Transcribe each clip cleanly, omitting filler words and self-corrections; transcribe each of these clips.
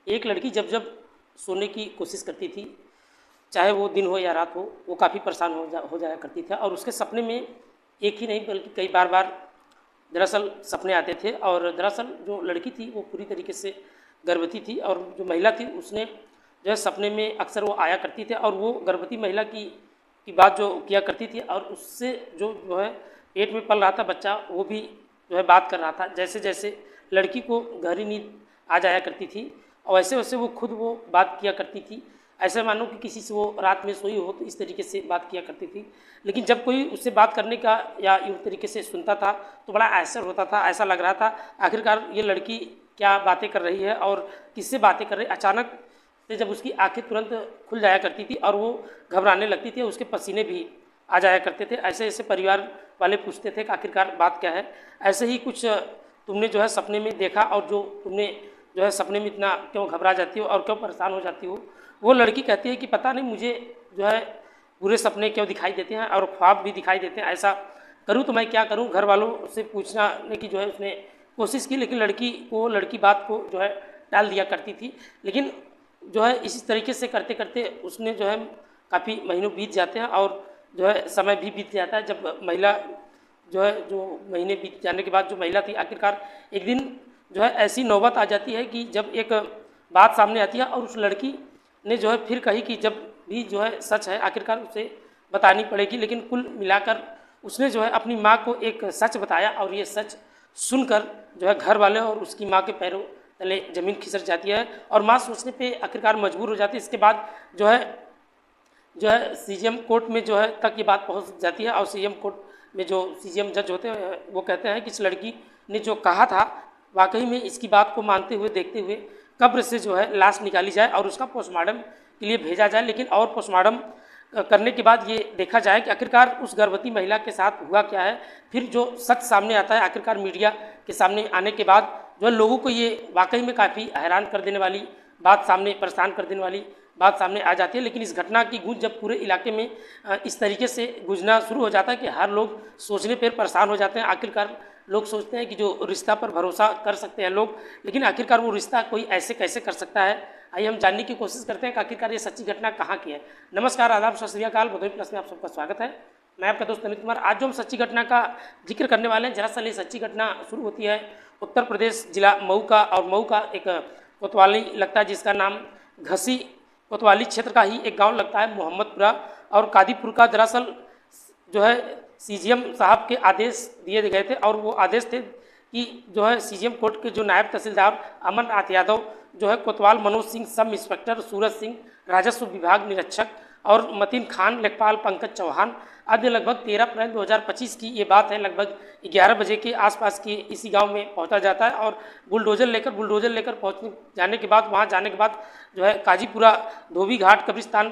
एक लड़की जब जब सोने की कोशिश करती थी, चाहे वो दिन हो या रात हो, वो काफ़ी परेशान हो जाया करती थी और उसके सपने में एक ही नहीं बल्कि कई बार बार दरअसल सपने आते थे। और दरअसल जो लड़की थी वो पूरी तरीके से गर्भवती थी और जो महिला थी उसने जो है सपने में अक्सर वो आया करती थी और वो गर्भवती महिला की बात जो किया करती थी और उससे जो है पेट में पल रहा था बच्चा, वो भी जो है बात कर रहा था। जैसे जैसे लड़की को गहरी नींद आ जाया करती थी और वैसे वैसे वो खुद वो बात किया करती थी, ऐसे मानो कि किसी से वो रात में सोई हो तो इस तरीके से बात किया करती थी। लेकिन जब कोई उससे बात करने का या यूँ तरीके से सुनता था तो बड़ा असर होता था, ऐसा लग रहा था आखिरकार ये लड़की क्या बातें कर रही है और किससे बातें कर रही है। अचानक से जब उसकी आंखें तुरंत खुल जाया करती थी और वो घबराने लगती थी, उसके पसीने भी आ जाया करते थे। ऐसे ऐसे परिवार वाले पूछते थे कि आखिरकार बात क्या है। ऐसे ही कुछ तुमने जो है सपने में देखा और जो तुमने जो है सपने में इतना क्यों घबरा जाती हो और क्यों परेशान हो जाती हो। वो लड़की कहती है कि पता नहीं मुझे जो है बुरे सपने क्यों दिखाई देते हैं और ख्वाब भी दिखाई देते हैं, ऐसा करूँ तो मैं क्या करूँ। घर वालों से पूछने की जो है उसने कोशिश की, लेकिन लड़की बात को जो है टाल दिया करती थी। लेकिन जो है इसी तरीके से करते करते उसने जो है काफ़ी महीनों बीत जाते हैं और जो है समय भी बीत जाता है। जब महिला जो महीने बीत जाने के बाद जो महिला थी आखिरकार एक दिन जो है ऐसी नौबत आ जाती है कि जब एक बात सामने आती है और उस लड़की ने जो है फिर कही कि जब भी जो है सच है आखिरकार उसे बतानी पड़ेगी। लेकिन कुल मिलाकर उसने जो है अपनी माँ को एक सच बताया और ये सच सुनकर जो है घर वाले और उसकी माँ के पैरों तले ज़मीन खिसक जाती है और माँ सोचने पे आखिरकार मजबूर हो जाती है। इसके बाद जो है सीजीएम कोर्ट में जो है तक ये बात पहुंच जाती है और सीजीएम कोर्ट में जो सीजीएम जज होते हैं वो कहते हैं कि इस लड़की ने जो कहा था वाकई में इसकी बात को मानते हुए देखते हुए कब्र से जो है लाश निकाली जाए और उसका पोस्टमार्टम के लिए भेजा जाए। लेकिन और पोस्टमार्टम करने के बाद ये देखा जाए कि आखिरकार उस गर्भवती महिला के साथ हुआ क्या है। फिर जो सच सामने आता है आखिरकार मीडिया के सामने आने के बाद जो है लोगों को ये वाकई में काफ़ी हैरान कर देने वाली बात सामने, परेशान कर देने वाली बात सामने आ जाती है। लेकिन इस घटना की गूंज जब पूरे इलाके में इस तरीके से गूंजना शुरू हो जाता है कि हर लोग सोचने पर परेशान हो जाते हैं। आखिरकार लोग सोचते हैं कि जो रिश्ता पर भरोसा कर सकते हैं लोग, लेकिन आखिरकार वो रिश्ता कोई ऐसे कैसे कर सकता है। आइए हम जानने की कोशिश करते हैं कि आखिरकार ये सच्ची घटना कहाँ की है। नमस्कार, आदाब, सत श्री अकाल, भदोही प्लस में आप सबका स्वागत है। मैं आपका दोस्त अमित कुमार। आज जो हम सच्ची घटना का जिक्र करने वाले हैं, दरअसल ये सच्ची घटना शुरू होती है उत्तर प्रदेश जिला मऊ का और मऊ का एक कोतवाली लगता है जिसका नाम घसी कोतवाली क्षेत्र का ही एक गाँव लगता है मोहम्मदपुरा और कादीपुर का। दरअसल जो है सीजीएम साहब के आदेश दिए गए थे और वो आदेश थे कि जो है सीजीएम कोर्ट के जो नायब तहसीलदार अमरनाथ यादव जो है कोतवाल मनोज सिंह, सब इंस्पेक्टर सूरज सिंह, राजस्व विभाग निरीक्षक और मतीन खान, लेखपाल पंकज चौहान आदि लगभग 13 अप्रैल 2025 की ये बात है। लगभग 11 बजे के आसपास के इसी गांव में पहुंचा जाता है और बुलडोजर लेकर जाने के बाद जो है काजीपुरा धोबी घाट कब्रिस्तान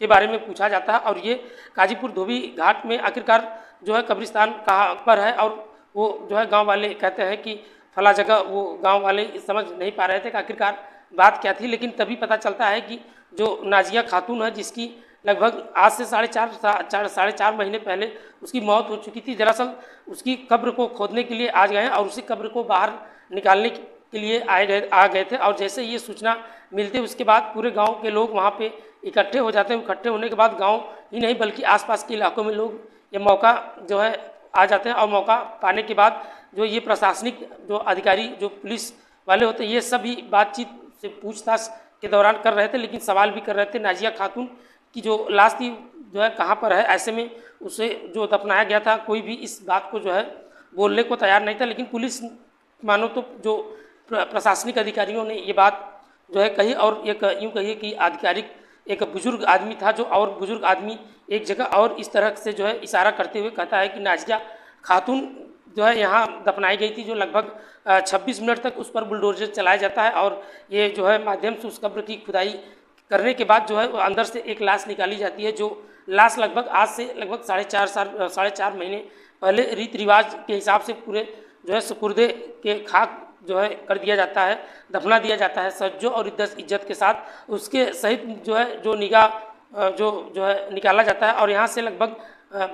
के बारे में पूछा जाता है और ये काजीपुर धोबी घाट में आखिरकार जो है कब्रिस्तान कहाँ पर है और वो जो है गांव वाले कहते हैं कि फला जगह। वो गांव वाले समझ नहीं पा रहे थे कि आखिरकार बात क्या थी। लेकिन तभी पता चलता है कि जो नाजिया खातून है जिसकी लगभग आज से साढ़े चार महीने पहले उसकी मौत हो चुकी थी। दरअसल उसकी कब्र को खोदने के लिए आज गए और उसी कब्र को बाहर निकालने के लिए आ गए थे और जैसे ये सूचना मिलती है उसके बाद पूरे गांव के लोग वहां पे इकट्ठे हो जाते हैं। इकट्ठे होने के बाद गांव ही नहीं बल्कि आसपास के इलाकों में लोग ये मौका जो है आ जाते हैं और मौका पाने के बाद जो ये प्रशासनिक जो अधिकारी जो पुलिस वाले होते हैं ये सभी बातचीत से पूछताछ के दौरान कर रहे थे, लेकिन सवाल भी कर रहे थे। नाजिया खातून की जो लाश थी जो है कहाँ पर है, ऐसे में उसे जो दफनाया गया था कोई भी इस बात को जो है बोलने को तैयार नहीं था। लेकिन पुलिस मानो तो जो प्रशासनिक अधिकारियों ने ये बात जो है कही और एक यूँ कहिए कि आधिकारिक एक बुजुर्ग आदमी था जो और बुजुर्ग आदमी एक जगह और इस तरह से जो है इशारा करते हुए कहता है कि नाजिया खातून जो है यहाँ दफनाई गई थी, जो लगभग 26 मिनट तक उस पर बुलडोजर चलाया जाता है और ये जो है माध्यम से उस कब्र की खुदाई करने के बाद जो है अंदर से एक लाश निकाली जाती है। जो लाश लगभग आज से लगभग साढ़े चार महीने पहले रीति रिवाज के हिसाब से पूरे जो है सुपुर्दे के खाक जो है कर दिया जाता है, दफना दिया जाता है सज्जो और इज्जत के साथ। उसके सहित जो है जो निगाह जो है निकाला जाता है और यहाँ से लगभग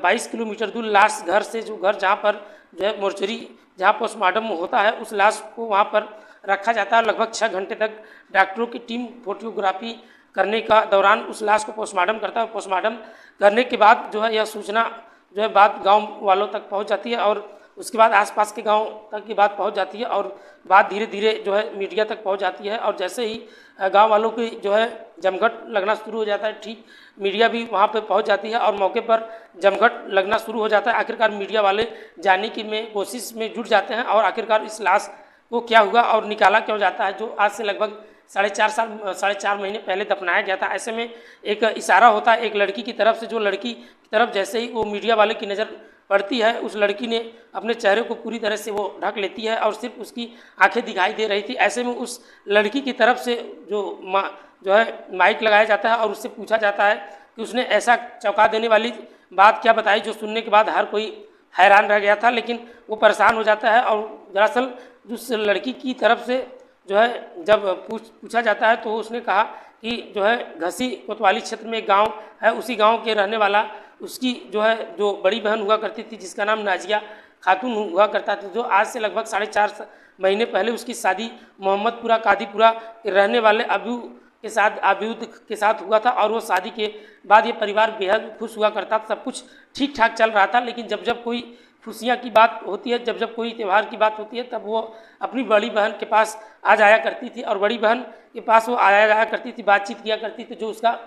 22 किलोमीटर दूर लाश घर से जो घर जहाँ पर जो है मोर्चरी जहाँ पोस्टमार्टम होता है उस लाश को वहाँ पर रखा जाता है। लगभग 6 घंटे तक डॉक्टरों की टीम फोटोग्राफी करने का दौरान उस लाश को पोस्टमार्टम करता है। पोस्टमार्टम करने के बाद जो है यह सूचना जो है बात गांव वालों तक पहुंच जाती है और उसके बाद आसपास के गांव तक की बात पहुंच जाती है और बात धीरे धीरे जो है मीडिया तक पहुंच जाती है। और जैसे ही गांव वालों की जो है जमघट लगना शुरू हो जाता है, ठीक मीडिया भी वहां पे पहुंच जाती है और मौके पर जमघट लगना शुरू हो जाता है। आखिरकार मीडिया वाले जानने की कोशिश में जुट जाते हैं और आखिरकार इस लाश को क्या हुआ और निकाला क्यों जाता है, जो आज से लगभग 4.5 महीने पहले दफनाया गया था। ऐसे में एक इशारा होता है एक लड़की की तरफ से, जो लड़की की तरफ जैसे ही वो मीडिया वाले की नज़र पड़ती है, उस लड़की ने अपने चेहरे को पूरी तरह से वो ढक लेती है और सिर्फ उसकी आंखें दिखाई दे रही थी। ऐसे में उस लड़की की तरफ से जो है माइक लगाया जाता है और उससे पूछा जाता है कि उसने ऐसा चौंका देने वाली बात क्या बताई, जो सुनने के बाद हर कोई हैरान रह गया था। लेकिन वो परेशान हो जाता है और दरअसल उस लड़की की तरफ से जो है जब पूछा जाता है तो उसने कहा कि जो है घसी कोतवाली क्षेत्र में एक गाँव है, उसी गाँव के रहने वाला उसकी जो बड़ी बहन हुआ करती थी, जिसका नाम नाजिया खातून हुआ करता था, जो आज से लगभग 4.5 महीने पहले उसकी शादी मोहम्मदपुरा कादीपुरा के रहने वाले आबिद के साथ हुआ था। और वो शादी के बाद ये परिवार बेहद खुश हुआ करता था, सब कुछ ठीक ठाक चल रहा था। लेकिन जब जब कोई खुशियाँ की बात होती है, जब जब कोई त्यौहार की बात होती है, तब वो अपनी बड़ी बहन के पास आ जाया करती थी और बड़ी बहन के पास वो आया जाया करती थी, बातचीत किया करती थी। जो उसका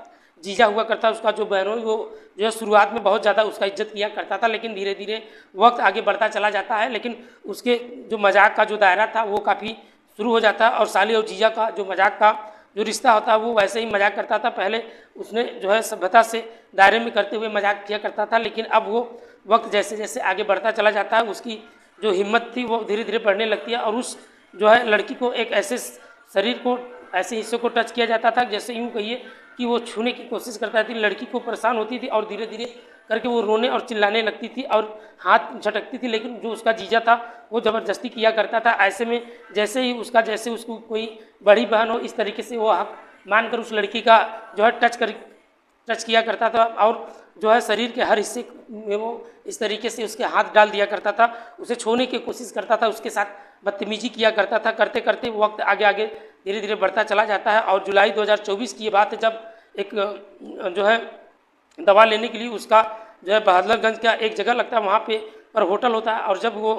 जीजा हुआ करता, उसका जो बहनोई, वो जो है शुरुआत में बहुत ज़्यादा उसका इज्जत किया करता था, लेकिन धीरे धीरे वक्त आगे बढ़ता चला जाता है। लेकिन उसके जो मजाक का जो दायरा था वो काफ़ी शुरू हो जाता है और साली और जीजा का जो मजाक का जो रिश्ता होता है वो वैसे ही मजाक करता था। पहले उसने जो है सभ्यता से दायरे में करते हुए मजाक किया करता था, लेकिन अब वो वक्त जैसे जैसे आगे बढ़ता चला जाता है, उसकी जो हिम्मत थी वो धीरे धीरे बढ़ने लगती है। और उस जो है लड़की को एक ऐसे शरीर को, ऐसे हिस्से को टच किया जाता था, जैसे यूँ कहिए कि वो छूने की कोशिश करता थी। लड़की को परेशान होती थी और धीरे धीरे करके वो रोने और चिल्लाने लगती थी और हाथ झटकती थी, लेकिन जो उसका जीजा था वो ज़बरदस्ती किया करता था। ऐसे में जैसे ही जैसे उसको कोई बड़ी बहन हो, इस तरीके से वो हक मानकर उस लड़की का जो है टच किया करता था और जो है शरीर के हर हिस्से में वो इस तरीके से उसके हाथ डाल दिया करता था, उसे छूने की कोशिश करता था, उसके साथ बदतमीजी किया करता था। करते करते वक्त आगे आगे धीरे धीरे बढ़ता चला जाता है और जुलाई 2024 की ये बात है, जब एक जो है दवा लेने के लिए उसका जो है बहादुरगंज का एक जगह लगता है, वहाँ पर होटल होता है। और जब वो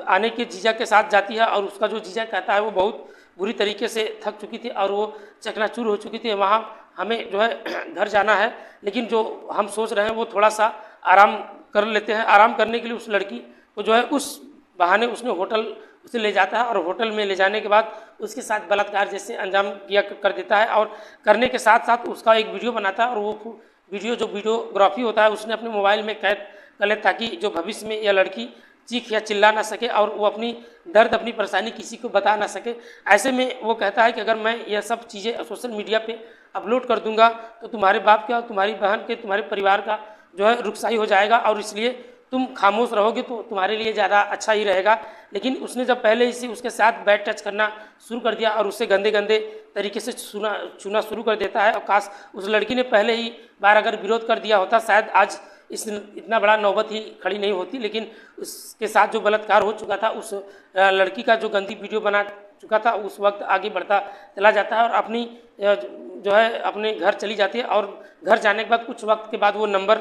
आने के जीजा के साथ जाती है और उसका जो जीजा कहता है वो बहुत बुरी तरीके से थक चुकी थी और वो चकनाचूर हो चुकी थी, वहाँ हमें जो है घर जाना है, लेकिन जो हम सोच रहे हैं वो थोड़ा सा आराम कर लेते हैं। आराम करने के लिए उस लड़की को जो है उस बहाने उसने होटल उसे ले जाता है और होटल में ले जाने के बाद उसके साथ बलात्कार जैसे अंजाम किया कर देता है और करने के साथ साथ उसका एक वीडियो बनाता है और वो वीडियो जो वीडियोग्राफी होता है उसने अपने मोबाइल में कैद कर ले, ताकि जो भविष्य में यह लड़की चीख या चिल्ला ना सके और वो अपनी दर्द, अपनी परेशानी किसी को बता ना सके। ऐसे में वो कहता है कि अगर मैं यह सब चीज़ें सोशल मीडिया पे अपलोड कर दूंगा तो तुम्हारे बाप का, तुम्हारी बहन के, तुम्हारे परिवार का जो है रुखसाई हो जाएगा और इसलिए तुम खामोश रहोगे तो तुम्हारे लिए ज़्यादा अच्छा ही रहेगा। लेकिन उसने जब पहले ही से उसके साथ बैड टच करना शुरू कर दिया और उससे गंदे गंदे तरीके से छूना शुरू कर देता है। और काश उस लड़की ने पहले ही बार अगर विरोध कर दिया होता, शायद आज इतना बड़ा नौबत ही खड़ी नहीं होती। लेकिन उसके साथ जो बलात्कार हो चुका था, उस लड़की का जो गंदी वीडियो बना चुका था, उस वक्त आगे बढ़ता चला जाता है और अपनी जो है अपने घर चली जाती है। और घर जाने के बाद कुछ वक्त के बाद वो नवंबर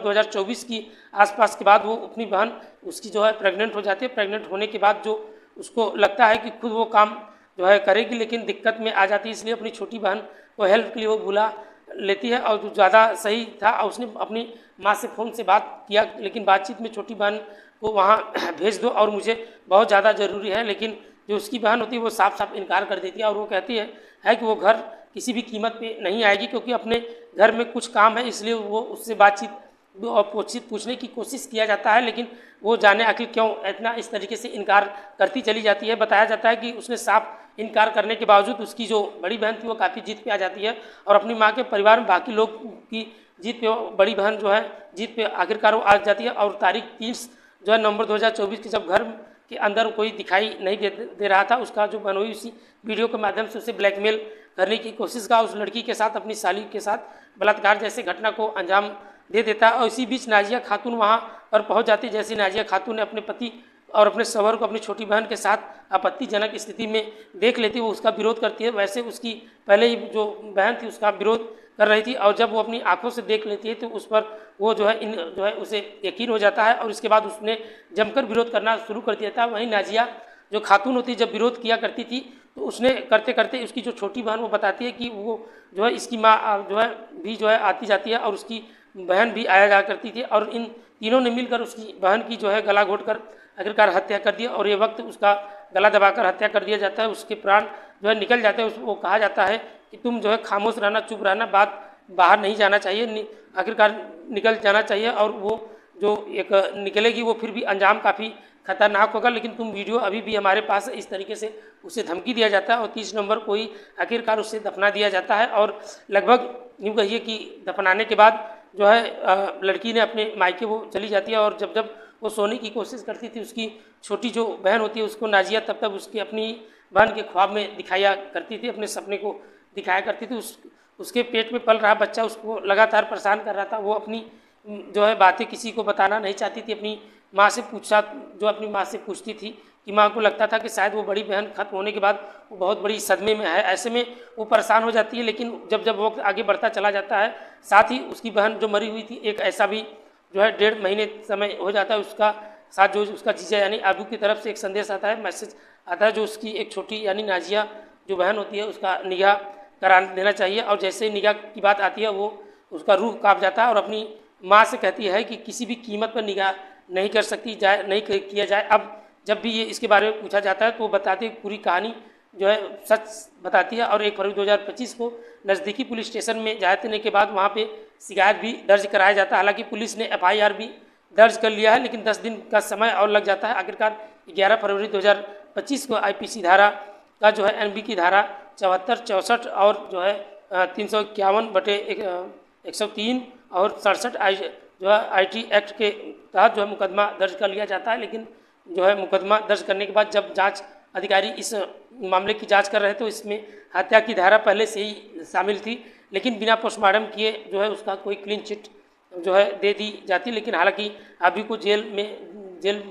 2024 की आसपास के बाद वो अपनी बहन उसकी जो है प्रेग्नेंट हो जाती है। प्रेग्नेंट होने के बाद जो उसको लगता है कि खुद वो काम जो है करेगी, लेकिन दिक्कत में आ जाती है, इसलिए अपनी छोटी बहन को हेल्प के लिए वो बुला लेती है। और जो ज़्यादा सही था, उसने अपनी माँ से फ़ोन से बात किया, लेकिन बातचीत में छोटी बहन को वहाँ भेज दो और मुझे बहुत ज़्यादा ज़रूरी है, लेकिन जो उसकी बहन होती है वो साफ साफ इनकार कर देती है और वो कहती है कि वो घर किसी भी कीमत पे नहीं आएगी, क्योंकि अपने घर में कुछ काम है, इसलिए वो उससे बातचीत और पूछने की कोशिश किया जाता है, लेकिन वो जाने आखिर क्यों इतना इस तरीके से इनकार करती चली जाती है। बताया जाता है कि उसने साफ इनकार करने के बावजूद उसकी जो बड़ी बहन थी वो काफ़ी जीत पे आ जाती है और अपनी माँ के परिवार में बाकी लोग की जीत पे बड़ी बहन जो है जीत पे आखिरकार वो आ जाती है। और तारीख 30 जो है नवंबर 2024 की, जब घर के अंदर कोई दिखाई नहीं दे रहा था, उसका जो बनोई उसी वीडियो के माध्यम से उसे ब्लैकमेल करने की कोशिश का उस लड़की के साथ, अपनी साली के साथ बलात्कार जैसे घटना को अंजाम दे देता है। और इसी बीच नाजिया खातून वहाँ पर पहुँच जाती है। जैसे नाजिया खातून ने अपने पति और अपने शौहर को अपनी छोटी बहन के साथ आपत्तिजनक स्थिति में देख लेती है, वो उसका विरोध करती है। वैसे उसकी पहले ही जो बहन थी उसका विरोध कर रही थी, और जब वो अपनी आंखों से देख लेती है तो उस पर वो जो है उसे यकीन हो जाता है, और इसके बाद उसने जमकर विरोध करना शुरू कर दिया था। वहीं नाजिया जो खातून होती जब विरोध किया करती थी तो उसने करते करते उसकी जो छोटी बहन वो बताती है कि वो जो है इसकी माँ जो है आती जाती है, और उसकी बहन भी आया जा करती थी, और इन तीनों ने मिलकर उसकी बहन की जो है गला घोंटकर आखिरकार हत्या कर दिया। और ये वक्त उसका गला दबाकर हत्या कर दिया जाता है, उसके प्राण जो है निकल जाते हैं। उसको कहा जाता है कि तुम जो है खामोश रहना, चुप रहना, बात बाहर नहीं जाना चाहिए, आखिरकार निकल जाना चाहिए, और वो जो एक निकलेगी वो फिर भी अंजाम काफ़ी खतरनाक होगा, लेकिन तुम वीडियो अभी भी हमारे पास है। इस तरीके से उसे धमकी दिया जाता है, और 30 नवंबर को ही आखिरकार उसे दफना दिया जाता है। और लगभग यूँ कहिए कि दफनाने के बाद जो है लड़की ने अपने मायके वो चली जाती है, और जब जब वो सोने की कोशिश करती थी, उसकी छोटी जो बहन होती है उसको नाजिया तब तक उसकी अपनी बहन के ख्वाब में दिखाया करती थी, अपने सपने को दिखाया करती थी। उसके पेट में पल रहा बच्चा उसको लगातार परेशान कर रहा था। वो अपनी जो है बातें किसी को बताना नहीं चाहती थी, अपनी माँ से अपनी माँ से पूछती थी कि माँ को लगता था कि शायद वो बड़ी बहन खत्म होने के बाद वो बहुत बड़ी सदमे में है, ऐसे में वो परेशान हो जाती है। लेकिन जब जब वक्त आगे बढ़ता चला जाता है, साथ ही उसकी बहन जो मरी हुई थी, एक ऐसा भी जो है 1.5 महीने समय हो जाता है, उसका साथ जो उसका जीजा यानी अबू की तरफ से एक संदेश आता है, मैसेज आता है, जो उसकी एक छोटी यानी नाजिया जो बहन होती है उसका निगाह करा देना चाहिए। और जैसे ही निगाह की बात आती है वो उसका रूह कांप जाता है, और अपनी माँ से कहती है कि किसी भी कीमत पर निगाह नहीं कर सकती जाए, नहीं किया जाए। अब जब भी ये इसके बारे में पूछा जाता है तो वो बताती है, पूरी कहानी जो है सच बताती है। और 1 फरवरी 2025 को नज़दीकी पुलिस स्टेशन में जाने के बाद वहाँ पे शिकायत भी दर्ज कराया जाता है। हालांकि पुलिस ने FIR भी दर्ज कर लिया है, लेकिन 10 दिन का समय और लग जाता है। आखिरकार 11 फरवरी 2025 को IPC धारा का जो है NB की धारा 74, 64 और जो है 351/103 और 67 जो है IT एक्ट के तहत जो है मुकदमा दर्ज कर लिया जाता है। लेकिन जो है मुकदमा दर्ज करने के बाद जब जांच अधिकारी इस मामले की जांच कर रहे थे तो इसमें हत्या की धारा पहले से ही शामिल थी, लेकिन बिना पोस्टमार्टम किए जो है उसका कोई क्लीन चिट जो है दे दी जाती। लेकिन हालांकि अभी को जेल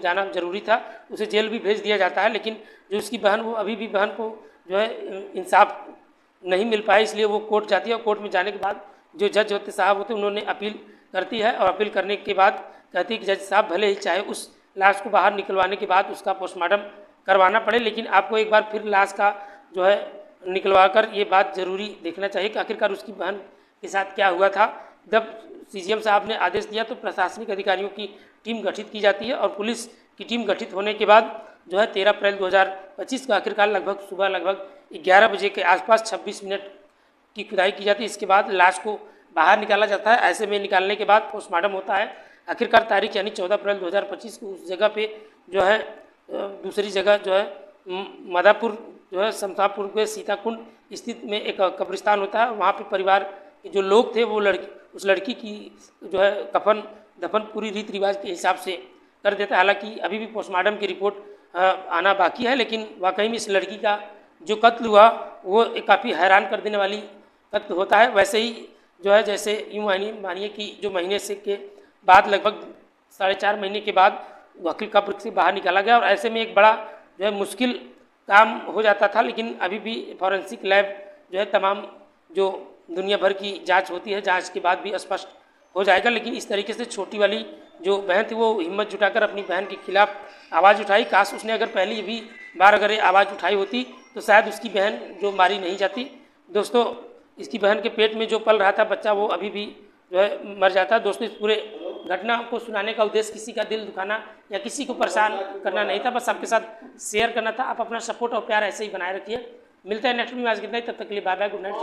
जाना जरूरी था, उसे जेल भी भेज दिया जाता है। लेकिन जो उसकी बहन वो अभी भी बहन को जो है इंसाफ नहीं मिल पाया, इसलिए वो कोर्ट जाती है। और कोर्ट में जाने के बाद जो जज होते साहब होते उन्होंने अपील करती है, और अपील करने के बाद कहती है कि जज साहब भले ही चाहे उस लाश को बाहर निकलवाने के बाद उसका पोस्टमार्टम करवाना पड़े, लेकिन आपको एक बार फिर लाश का जो है निकलवा कर ये बात ज़रूरी देखना चाहिए कि आखिरकार उसकी बहन के साथ क्या हुआ था। जब CGM साहब ने आदेश दिया तो प्रशासनिक अधिकारियों की टीम गठित की जाती है, और पुलिस की टीम गठित होने के बाद जो है 13 अप्रैल 2025 को आखिरकार सुबह लगभग 11 बजे के आसपास 26 मिनट की खुदाई की जाती है। इसके बाद लाश को बाहर निकाला जाता है। ऐसे में निकालने के बाद पोस्टमार्टम होता है। आखिरकार तारीख यानी 14 अप्रैल 2025 को उस जगह पे जो है दूसरी जगह जो है मदापुर जो है समतापुर के सीताकुंड स्थित में एक कब्रिस्तान होता है। वहाँ पे परिवार के जो लोग थे वो उस लड़की की जो है कफन दफन पूरी रीति रिवाज के हिसाब से कर देता है। हालांकि अभी भी पोस्टमार्टम की रिपोर्ट आना बाकी है, लेकिन वाकई में इस लड़की का जो कत्ल हुआ वो काफ़ी हैरान कर देने वाली कत्ल होता है। वैसे ही जो है जैसे यूँ मानिए कि जो महीने से के बाद लगभग 4.5 महीने के बाद वकील कब्र से बाहर निकाला गया, और ऐसे में एक बड़ा जो है मुश्किल काम हो जाता था। लेकिन अभी भी फॉरेंसिक लैब जो है तमाम जो दुनिया भर की जांच होती है, जांच के बाद भी स्पष्ट हो जाएगा। लेकिन इस तरीके से छोटी वाली जो बहन थी वो हिम्मत जुटाकर अपनी बहन के खिलाफ आवाज़ उठाई। काश उसने अगर पहली भी बार अगर ये आवाज़ उठाई होती तो शायद उसकी बहन जो मारी नहीं जाती। दोस्तों, इसकी बहन के पेट में जो पल रहा था बच्चा वो अभी भी जो है मर जाता। दोस्तों, इस पूरे घटना को सुनाने का उद्देश्य किसी का दिल दुखाना या किसी को परेशान करना नहीं था, बस आपके साथ शेयर करना था। आप अपना सपोर्ट और प्यार ऐसे ही बनाए रखिए। मिलते हैं नेक्स्ट वीडियो में। आज कितना ही, तब तक के लिए बाय बाय, गुड नाइट।